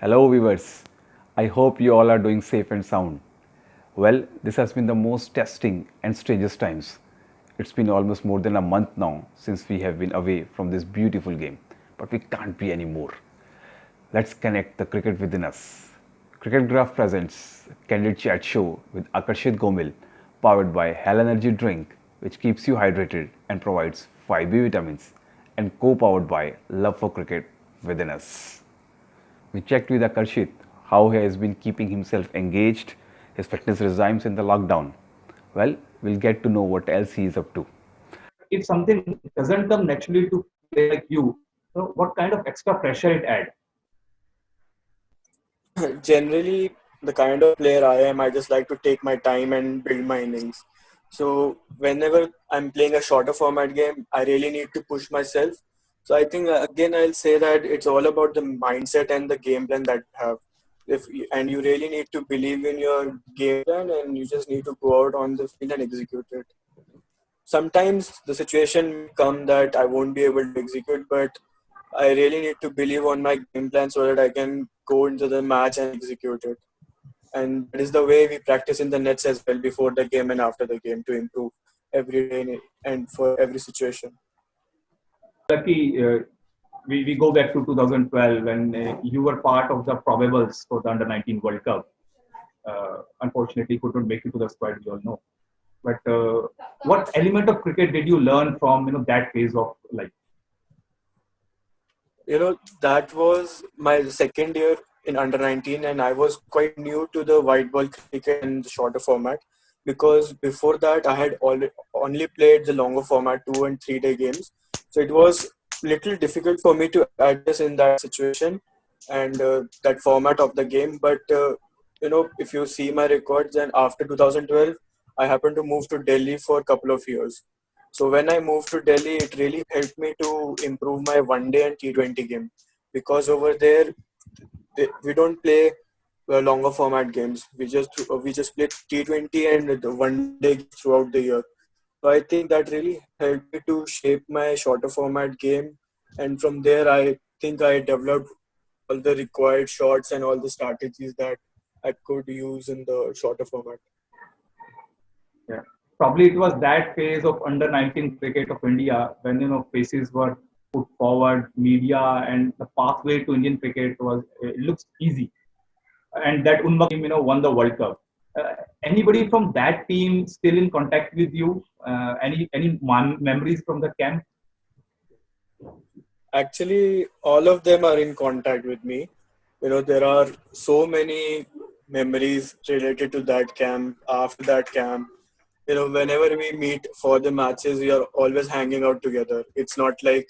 Hello, viewers. I hope you all are doing safe and sound. Well, this has been the most testing and strangest times. It's been almost more than a month now since we have been away from this beautiful game, but we can't be anymore. Let's connect the cricket within us. Cricket Graph presents Candid Chat Show with Akarshit Gomil, powered by Hell Energy Drink, which keeps you hydrated and provides 5B vitamins, and co-powered by Love for Cricket within us. We checked with Akarshit how he has been keeping himself engaged, his fitness regimes in the lockdown. Well, we'll get to know what else he is up to. If something doesn't come naturally to play like you, so what kind of extra pressure it adds? Generally, the kind of player I am, I just like to take my time and build my innings. So whenever I'm playing a shorter format game, I really need to push myself. So I think again I'll say that it's all about the mindset and the game plan that you have. And you really need to believe in your game plan, and you just need to go out on the field and execute it. Sometimes the situation may come that I won't be able to execute, but I really need to believe on my game plan so that I can go into the match and execute it. And that is the way we practice in the nets as well, before the game and after the game, to improve every day and for every situation. Lucky, we go back to 2012 when you were part of the probables for the Under 19 World Cup. Unfortunately, couldn't make it to the squad, we all know. But what element of cricket did you learn from that phase of life? That was my second year in under 19, and I was quite new to the white ball cricket and the shorter format, because before that I had only played the longer format 2 and 3 day games. So it was little difficult for me to adjust in that situation and that format of the game. But if you see my records, then after 2012 I happened to move to Delhi for a couple of years. So when I moved to Delhi, it really helped me to improve my one day and T20 game, because over there we don't play longer format games. We just play T20 and the one day throughout the year. So I think that really helped me to shape my shorter format game, and from there I think I developed all the required shots and all the strategies that I could use in the shorter format. Yeah. Probably it was that phase of Under 19 cricket of India when faces were put forward, media and the pathway to Indian cricket was it looks easy, and that Unma team won the World Cup. Anybody from that team still in contact with you? Any memories from the camp? Actually, all of them are in contact with me. There are so many memories related to that camp, after that camp. Whenever we meet for the matches, we are always hanging out together. It's not like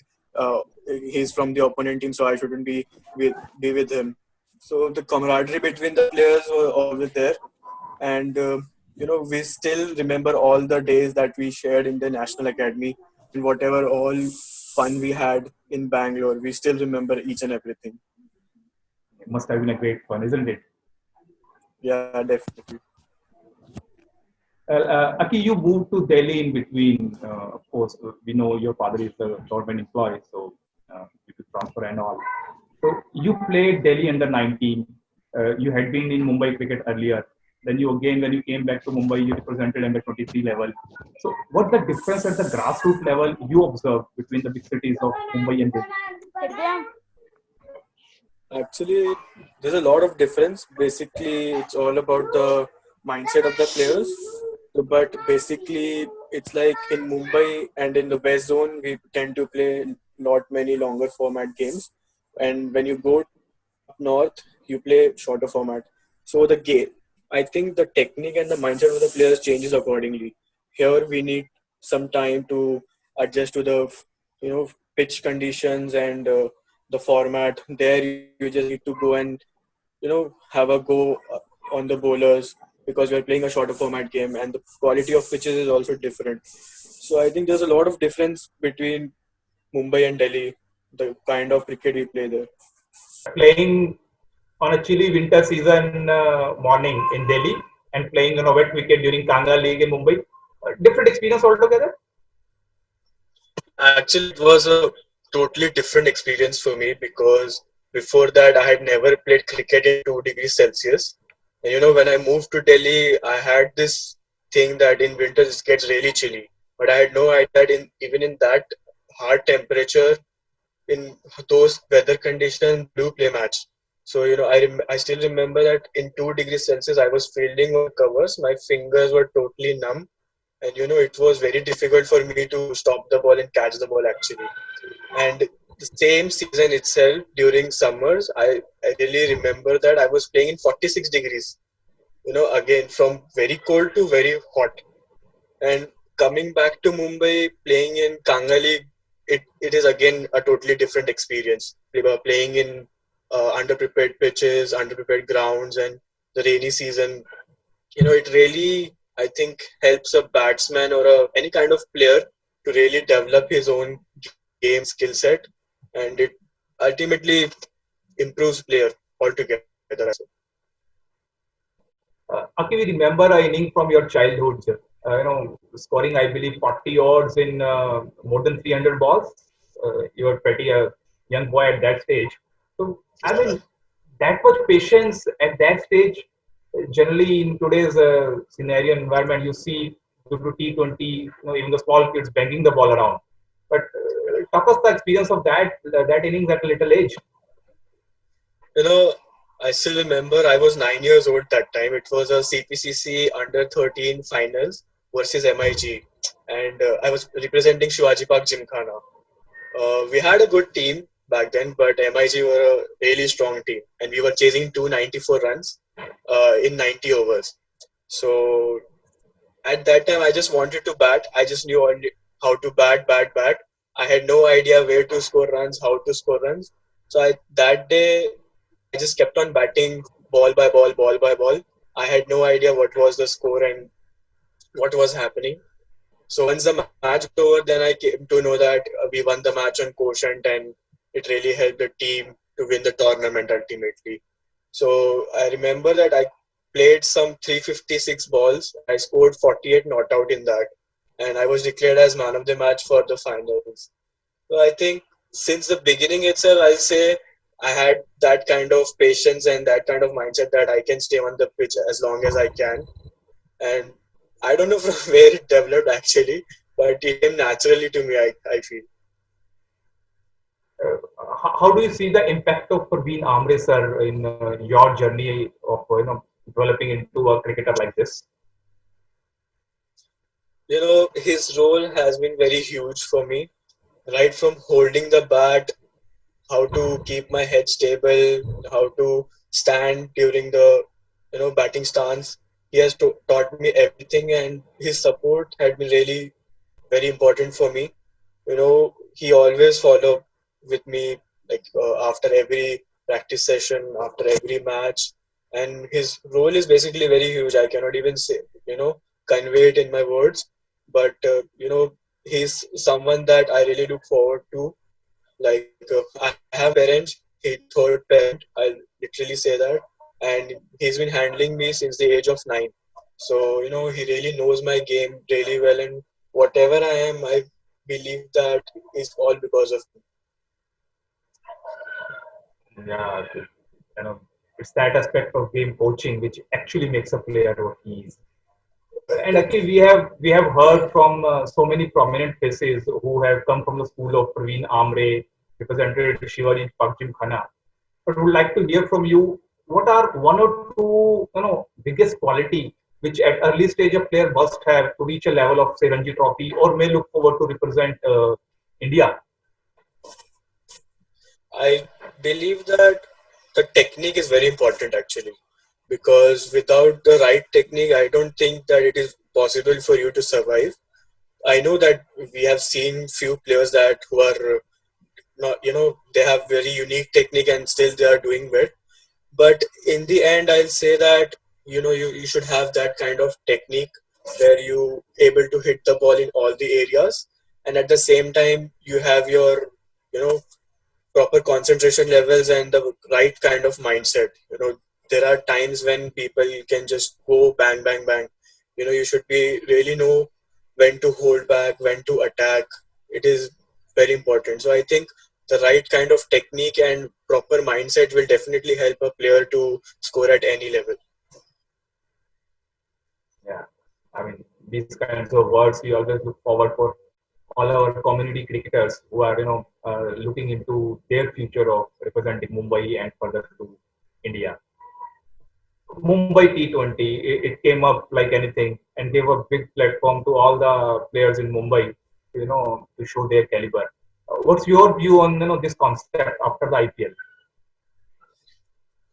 he's from the opponent team, so I shouldn't be with him. So the camaraderie between the players were always there, and we still remember all the days that we shared in the National Academy, and whatever all fun we had in Bangalore. We still remember each and everything. It must have been a great fun, isn't it? Yeah, definitely. Aki, you moved to Delhi in between. Of course, we know your father is a government employee, so you could transfer and all. So you played Delhi under 19. You had been in Mumbai cricket earlier. Then you again, when you came back to Mumbai, you represented under 23 level. So what the difference at the grassroots level you observed between the big cities of Mumbai and Delhi? Actually, there's a lot of difference. Basically, it's all about the mindset of the players. But basically, it's like in Mumbai and in the West Zone, we tend to play not many longer format games. And when you go up north, you play shorter format. So the game, I think the technique and the mindset of the players changes accordingly. Here, we need some time to adjust to the pitch conditions and the format. There, you just need to go and have a go on the bowlers, because we're playing a shorter format game, and the quality of pitches is also different. So I think there's a lot of difference between Mumbai and Delhi, the kind of cricket we play there. Playing on a chilly winter season morning in Delhi and playing on a wet wicket during Kangra League in Mumbai. Different experience altogether. Actually, it was a totally different experience for me, because before that, I had never played cricket in 2 degrees Celsius. And when I moved to Delhi, I had this thing that in winters it gets really chilly. But I had no idea that even in that hard temperature, in those weather conditions, do play match. So I still remember that in 2 degrees Celsius, I was fielding on covers. My fingers were totally numb, and it was very difficult for me to stop the ball and catch the ball actually. And the same season itself, during summers, I really remember that I was playing in 46 degrees. Again from very cold to very hot. And coming back to Mumbai, playing in Kangali, it is again a totally different experience. Playing in underprepared pitches, underprepared grounds, and the rainy season. It really, I think, helps a batsman or any kind of player to really develop his own game skill set, and it ultimately improves player altogether. Aki, we remember a inning from your childhood. Scoring, I believe, 40 odds in more than 300 balls. You were pretty a young boy at that stage. So, I mean, that much patience at that stage. Generally, in today's scenario environment, you see due to T20, even the small kids banging the ball around. But talk us the experience of that innings at a little age. You know, I still remember I was 9 years old that time. It was a CPCC under 13 finals versus MIG, and I was representing Shivaji Park Gymkhana. We had a good team back then, but MIG were a really strong team, and we were chasing 294 runs in 90 overs. So at that time, I just wanted to bat. I just knew only how to bat. I had no idea where to score runs, how to score runs. So that day, I just kept on batting ball by ball. I had no idea what was the score and what was happening. So once the match was over, then I came to know that we won the match on quotient, and it really helped the team to win the tournament ultimately. So I remember that I played some 356 balls. I scored 48 not out in that, and I was declared as man of the match for the finals. So I think since the beginning itself, I'll say I had that kind of patience and that kind of mindset that I can stay on the pitch as long as I can. And I don't know from where it developed actually, but it came naturally to me, I feel. uh, how do you see the impact of Praveen Amre sir in your journey of developing into a cricketer like this? His role has been very huge for me, right from holding the bat, how to keep my head stable, how to stand during the batting stance. He has taught me everything, and his support had been really very important for me. He always followed with me, like after every practice session, after every match, and his role is basically very huge. I cannot even say, convey it in my words, but he's someone that I really look forward to. Like I have parents, he third parent, I'll literally say that, and he's been handling me since the age of 9. So he really knows my game really well, and whatever I am, I believe that is all because of him. Yeah, it's that aspect of game coaching which actually makes a player what he is. And actually, we have heard from so many prominent faces who have come from the school of Praveen Amre, represented Shivaji Park Gymkhana. But would like to hear from you. What are one or two biggest quality which at early stage a player must have to reach a level of say Ranji Trophy or may look forward to represent India? I believe that the technique is very important actually, because without the right technique, I don't think that it is possible for you to survive. I know that we have seen few players that who are not, they have very unique technique and still they are doing well. But in the end, I'll say that you should have that kind of technique where you able to hit the ball in all the areas, and at the same time you have your you know proper concentration levels and the right kind of mindset. There are times when people can just go bang bang bang. You should be really know when to hold back, when to attack. It is very important. So I think the right kind of technique and proper mindset will definitely help a player to score at any level. Yeah, I mean, these kinds of words we always look forward for all our community cricketers who are, looking into their future of representing Mumbai and further to India. Mumbai T20, it came up like anything and gave a big platform to all the players in Mumbai, to show their caliber. What's your view on this concept after the IPL?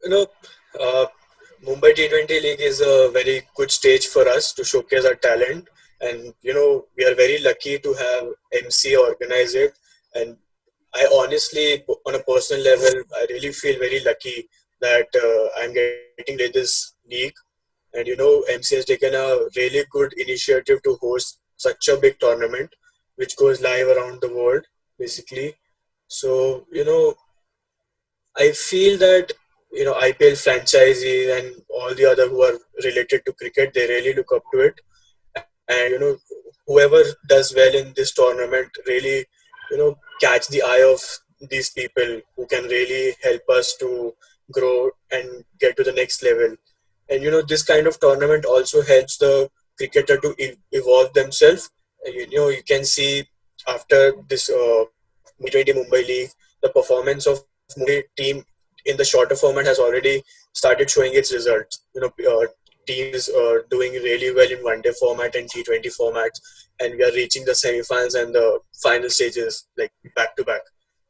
You know, uh, Mumbai T20 League is a very good stage for us to showcase our talent, and we are very lucky to have MC organize it. And I honestly, on a personal level, I really feel very lucky that I'm getting to play this league. And MC has taken a really good initiative to host such a big tournament, which goes live around the world, basically. So I feel that IPL franchisees and all the other who are related to cricket, they really look up to it. And whoever does well in this tournament really catch the eye of these people who can really help us to grow and get to the next level. And this kind of tournament also helps the cricketer to evolve themselves. And, you can see after this T20 Mumbai League, the performance of Mumbai team in the shorter format has already started showing its results. Teams are doing really well in one-day format and T20 formats, and we are reaching the semi-finals and the final stages like back to back.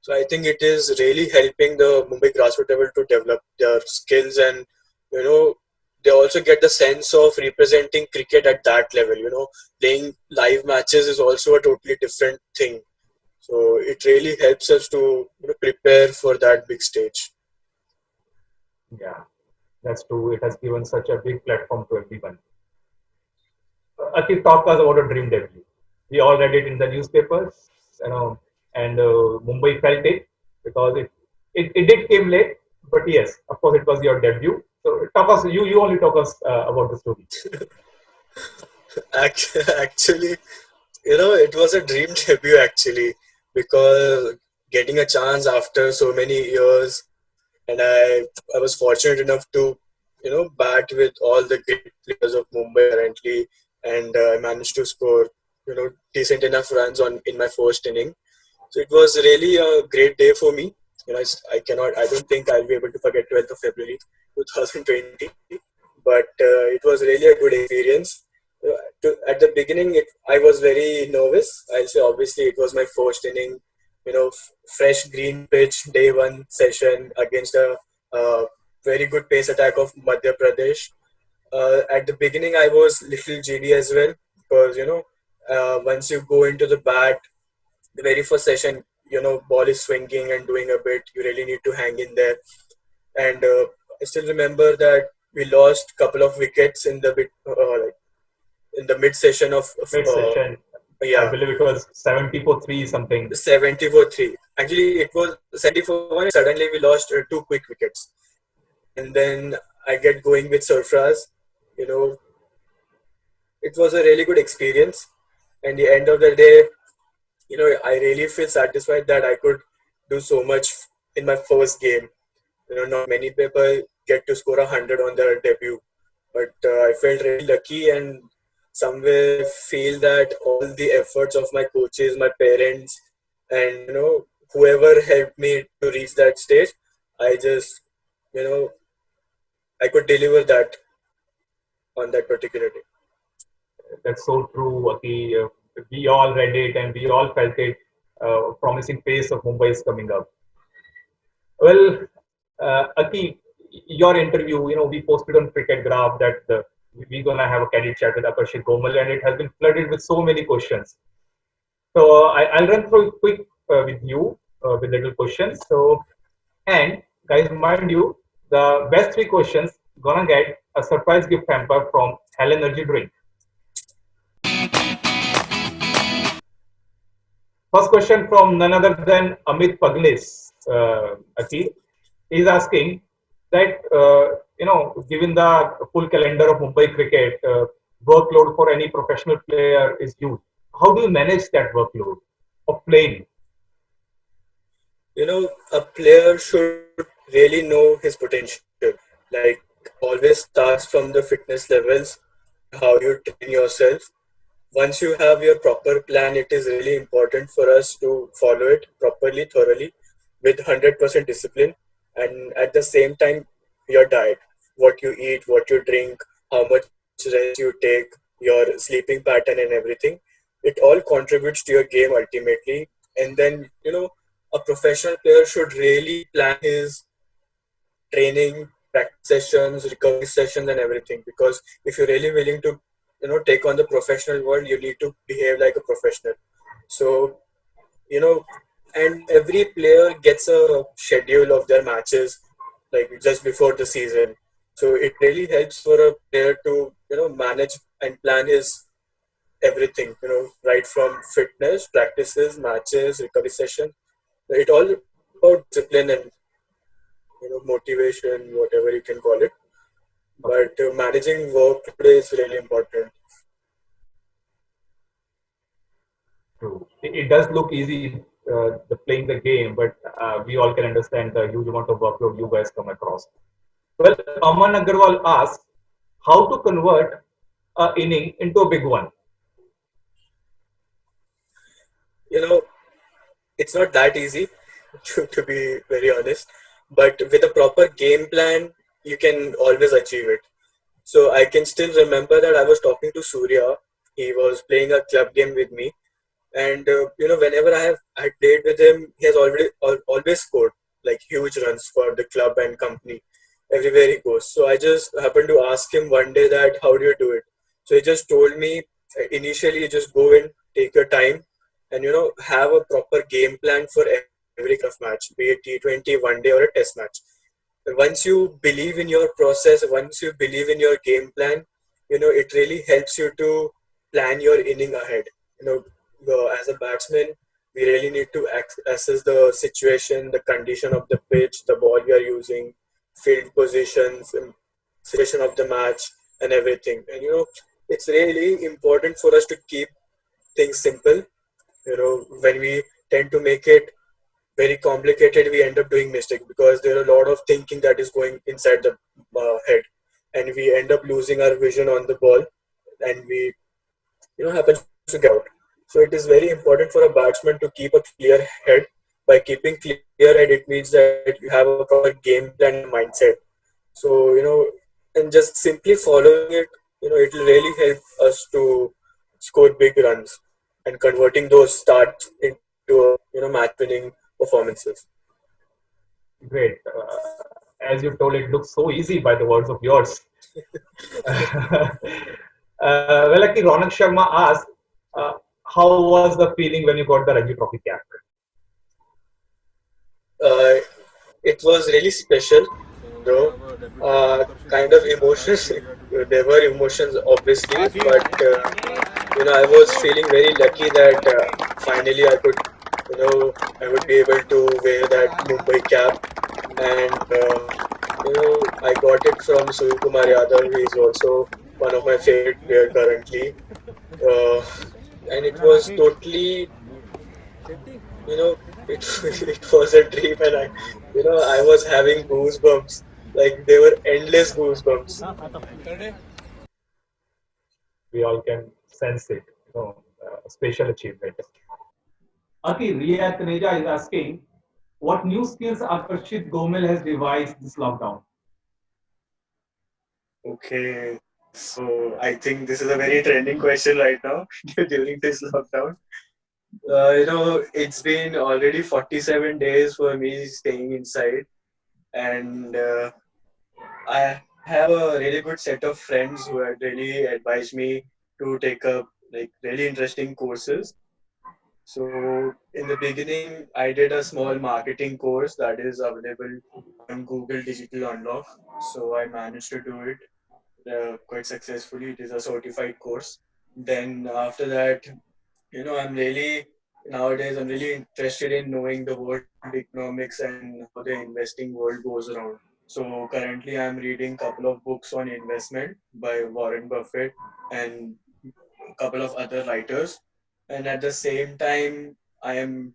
So I think it is really helping the Mumbai grassroots level to develop their skills, and they also get the sense of representing cricket at that level. Playing live matches is also a totally different thing. So it really helps us to prepare for that big stage. Yeah, that's true. It has given such a big platform to everyone. Atif, talk us about a dream debut. We all read it in the newspapers, and Mumbai felt it because it did came late, but yes, of course, it was your debut. So talk us, you only talk us about the story. Actually, it was a dream debut actually, because getting a chance after so many years, and I was fortunate enough to bat with all the great players of Mumbai currently, and I managed to score decent enough runs on in my first inning. So it was really a great day for me. I don't think I'll be able to forget 12th of February 2020, but it was really a good experience. At the beginning, I was very nervous. I'll say obviously it was my first inning, fresh green pitch, day one session against a very good pace attack of Madhya Pradesh. At the beginning, I was little GD as well, because once you go into the bat, the very first session, ball is swinging and doing a bit. You really need to hang in there. And I still remember that we lost couple of wickets in the like in the mid session of Mid session, I yeah, believe it was 70 for 3 something. 74-3. Actually, it was 74-1. Suddenly, we lost two quick wickets, and then I get going with Surfraz. You know, it was a really good experience. And the end of the day, I really feel satisfied that I could do so much in my first game. Not many people get to score 100 on their debut, but I felt really lucky, and somewhere feel that all the efforts of my coaches, my parents, and whoever helped me to reach that stage, I just you know I could deliver that on that particular day. That's so true, Aki. We all read it and we all felt it. Promising pace of Mumbai is coming up. Well, Aki, your interview, we posted on Cricket Graph that we're gonna have a candid chat with Akarshit Gomal, and it has been flooded with so many questions. So I'll run through it quick with you with little questions. So, and guys, mind you, the best three questions gonna get a surprise gift hamper from Hell Energy Drink. First question from none other than Amit Pagnis, Aki. He's asking that, given the full calendar of Mumbai cricket, workload for any professional player is huge. How do you manage that workload of playing? A player should really know his potential. Like, always starts from the fitness levels, how you train yourself. Once you have your proper plan, it is really important for us to follow it properly, thoroughly, with 100% discipline. And at the same time, your diet, what you eat, what you drink, how much rest you take, your sleeping pattern, and everything. It all contributes to your game ultimately. And then, a professional player should really plan his training, practice sessions, recovery sessions, and everything. Because if you're really willing to, take on the professional world, you need to behave like a professional. So, you know, and every player gets a schedule of their matches, like just before the season. So it really helps for a player to, manage and plan his everything, right from fitness, practices, matches, recovery session. It all about discipline and motivation, whatever you can call it. But managing workload is really important. True. It does look easy, the playing the game, but we all can understand the huge amount of workload you guys come across. Well, Aman Agarwal asks how to convert a inning into a big one. You know, it's not that easy, to be very honest. But with a proper game plan, you can always achieve it. So I can still remember that I was talking to Surya. He was playing a club game with me, and whenever I played with him, he has always scored like huge runs for the club and company everywhere he goes. So I just happened to ask him one day that how do you do it. So he just told me, initially you just go in, take your time, and have a proper game plan for every kind of match, be it T20, one day, or a test match. Once you believe in your process, once you believe in your game plan, it really helps you to plan your inning ahead. As a batsman, we really need to assess the situation, the condition of the pitch, the ball we are using, field positions, situation of the match, and everything. And it's really important for us to keep things simple. When we tend to make it very complicated, we end up doing mistake because there are a lot of thinking that is going inside the head, and we end up losing our vision on the ball, and we happens to get out. So it is very important for a batsman to keep a clear head. By keeping clear head, it means that you have a proper game plan and mindset. So and just simply following it, it will really help us to score big runs and converting those starts into match winning performances. Great. As you told, it looks so easy by the words of yours. Well, actually, Ronak Sharma asked, uh, how was the feeling when you got the Ranji Trophy cap? uh, it was really special, kind of emotions. There were emotions, obviously, but I was feeling very lucky that finally I would be able to wear that Mumbai cap, and I got it from Surya Kumar Yadav. He is also one of my favorite players currently, uh, and it was totally, it it was a dream, and I was having goosebumps. Like, they were endless goosebumps. We all can sense it. A special achievement. Okay, Ria Taneja is asking, what new skills Akarshit Gomel has devised this lockdown? Okay, so I think this is a very trending question right now during this lockdown. It's been already 47 days for me staying inside, and I have a really good set of friends who had really advised me to take up like really interesting courses. So in the beginning, I did a small marketing course that is available on Google Digital Unlock. So I managed to do it quite successfully. It is a certified course. Then after that, I'm really interested in knowing the world economics and how the investing world goes around. So currently, I'm reading a couple of books on investment by Warren Buffett and a couple of other writers. And at the same time, I am,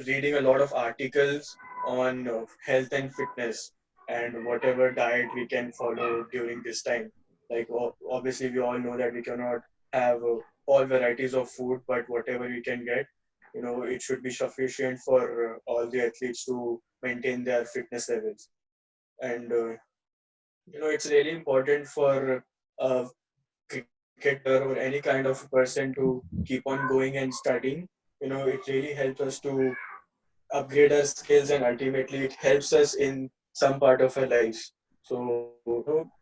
reading a lot of articles on health and fitness and whatever diet we can follow during this time. Like obviously, we all know that we cannot have all varieties of food, but whatever we can get, it should be sufficient for all the athletes to maintain their fitness levels. And it's really important for a cricketer or any kind of person to keep on going and studying. It really helps us to upgrade our skills, and ultimately it helps us in some part of our lives. So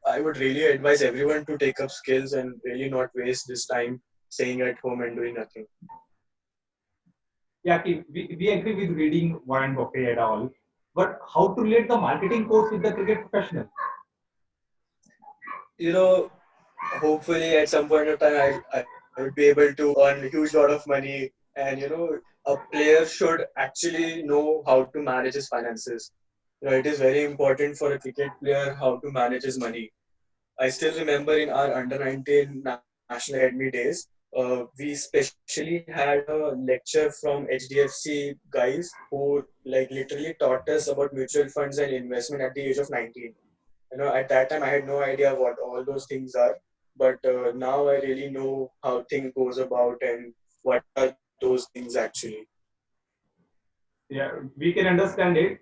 I would really advise everyone to take up skills and really not waste this time staying at home and doing nothing. Yeah, we agree with reading Warren Buffett and all, but how to relate the marketing course with the cricket professional? you know Hopefully at some point of time I would be able to earn a huge lot of money, and a player should actually know how to manage his finances. It is very important for a cricket player how to manage his money. I still remember in our under 19 national academy days, we specially had a lecture from HDFC guys who like literally taught us about mutual funds and investment at the age of 19. At that time I had no idea what all those things are, but now I really know how thing goes about and what are those things actually. Yeah, we can understand it.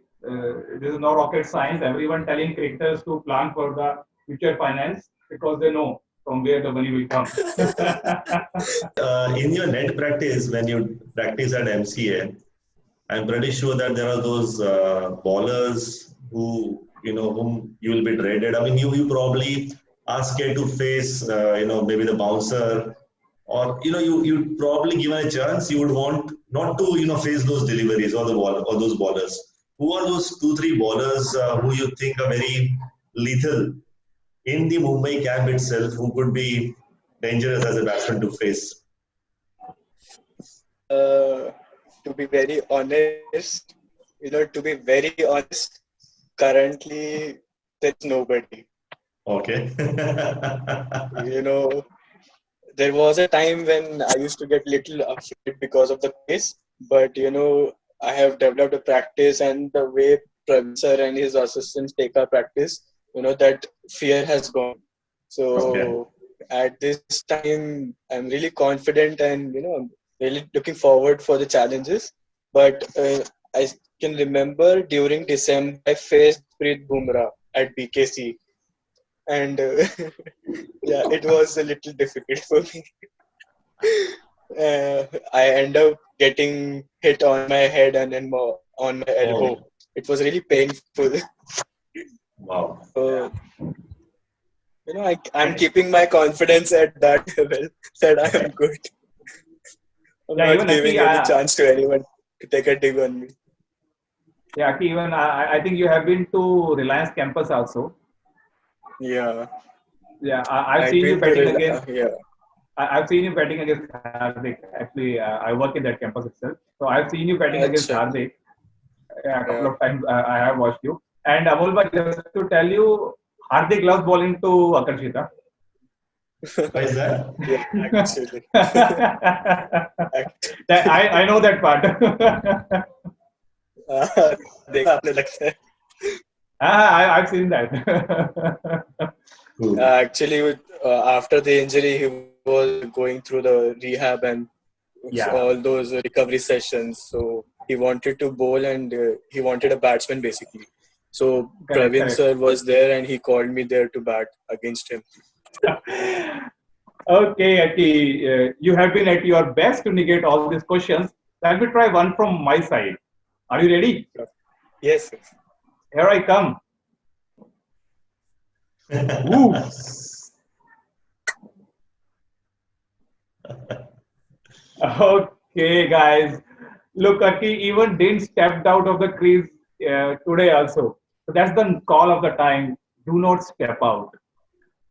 This is no rocket science. Everyone telling cricketers to plan for the future finance because they know from where the money will come. In your net practice, when you practice at MCA, I'm pretty sure that there are those ballers whom you will be dreaded. I mean, you probably are scared to face, maybe the bouncer, or you probably given a chance, you would want not to, face those deliveries or the ball or those ballers. Who are those 2-3 ballers who you think are very lethal in the Mumbai camp itself, who could be dangerous as a batsman to face? To be very honest, currently there's nobody. Okay. There was a time when I used to get little afraid because of the pace, but I have developed a practice, and the way Praveen sir and his assistants take our practice, that fear has gone. So Okay. at this time, I'm really confident, and I'm really looking forward for the challenges. But I can remember during December I faced Preet Bumrah at BKC, and yeah, it was a little difficult for me. I end up getting hit on my head and then on my elbow. Oh, It was really painful. wow. So, I'm keeping my confidence at that level that I am good. I'm Yeah, not even Aki, giving any chance to anyone to take a dig on me. yeah, Aki, even I think you have been to Reliance campus also. Yeah, Yeah, I've I'd seen you been to batting against. yeah. I've seen you batting against Hardik. Actually, I work in that campus itself, so I've seen you batting against Acha, Hardik. Yeah, a couple yeah. of times I have watched you. And Amol bhai, just to tell you, Hardik loves bowling to Akarshita. Why is that? Yeah, actually. I know that part. देखा आपने लगता है. I've seen that. Cool. Actually, after the injury, he was going through the rehab and Yeah, all those recovery sessions. So he wanted to bowl, and he wanted a batsman basically. So correct, Praveen correct. sir was there, and he called me there to bat against him. Okay, Aki, you have been at your best to negate all these questions. Let me try one from my side. Are you ready? Yes. Here I come. Woo. Okay, guys. Look, Aki even didn't stepped out of the crease today also. So that's the call of the time. Do not step out.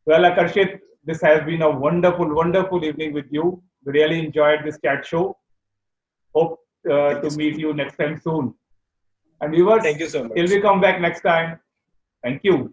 Well, Akarshit, this has been a wonderful, wonderful evening with you. We really enjoyed this chat show. Hope Thank to you so meet much. you next time soon. And viewers, Thank you so till much. we come back next time, thank you.